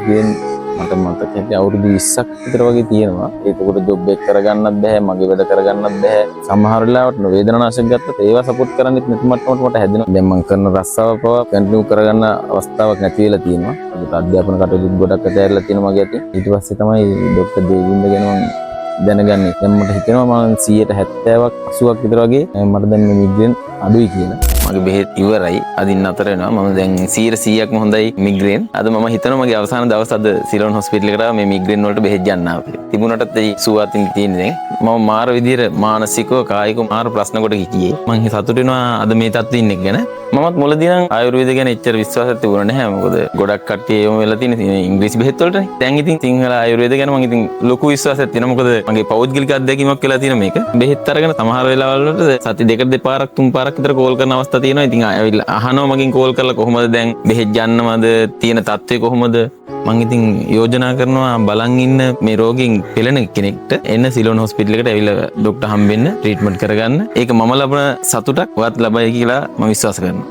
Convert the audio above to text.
මිග්‍රේන් මට මතක ඇති අවුරුදු 20ක් විතර වගේ තියෙනවා. ඒකකොට ජොබ් එක කරගන්නත් බැහැ, මගේ වැඩ කරගන්නත් බැහැ. සමහර වෙලාවට වේදනානාශක ගත්තත් ඒවා සපෝට් කරන්නෙත් නැති මට්ටමකට මට හැදෙනවා. දැන් මම කරන රස්සාව පවා කන්ටිනියු කරගන්න අවස්ථාවක් නැති වෙලා තියෙනවා. ඒකට අධ්‍යාපන කටයුතු ගොඩක් අතහැරලා තියෙනවා මගේ අතින්. ඊට පස්සේ තමයි ડોක්ටර් දේවින්ද ගැන මම දැනගන්නේ. දැන් මට හිතෙනවා මම 70%ක් 80ක් විතර වගේ මට දැන් මේ මිග්‍රේන් අඩුයි කියලා. මගේ බෙහෙත් ඉවරයි. අදින් අතර වෙනවා. මම දැන් 100%ක්ම හොඳයි මිග්‍රේන්. අද මම හිතනවා මගේ අවසාන දවස් අද සිලෝන් හොස්පිටල් එකට මේ මිග්‍රේන් වලට බෙහෙත් ගන්න ආවා කියලා. තිබුණටත් ඒ සුවාතින් තියෙන්නේ දැන් මම මාර විදියට මානසිකව කායිකව මාර ප්‍රශ්න කොට හිටියේ. මම සතුටු වෙනවා අද මේ තත්ත්වෙ ඉන්න එක ගැන. මමත් මුලදී නම් ආයුර්වේද ගැන එච්චර විශ්වාසයක් තිබුණේ නැහැ. මොකද ගොඩක් කට්ටිය යොමු වෙලා තියෙන ඉංග්‍රීසි බෙහෙත් වලටනේ. දැන් ඉතින් සිංහල ආයුර්වේද ගැන මම ඉතින් ලොකු විශ්වාසයක් තියෙනවා. මොකද මගේ පෞද්ගලික අත්දැකීමක් වෙලා තියෙන මේක. බෙහෙත් අරගෙන සමහර වෙලාවල් වලට සති දෙක දෙපාරක් තුන් පාරක් විතර කෝල් කරන අවස්ථා තියෙනවා. ඉතින් ආයෙවිල්ලා අහනවා මගෙන් කෝල් කරලා කොහොමද දැන් බෙහෙත් ගන්නවද තියෙන තත්ත්වය කොහොමද? මම ඉතින් යෝජනා කරනවා බලන් ඉන්න මේ රෝගීන් පෙළෙන කෙනෙක්ට එන්න සිලෝන් හොස්පිටල් එකට ඇවිල්ලා ડોක්ටර් හම්බෙන්න ට්‍රීට්මන්ට් කරගන්න. ඒක මම ලබන සතුටක් වත් ලබයි කියලා මම විශ්වාස කරනවා.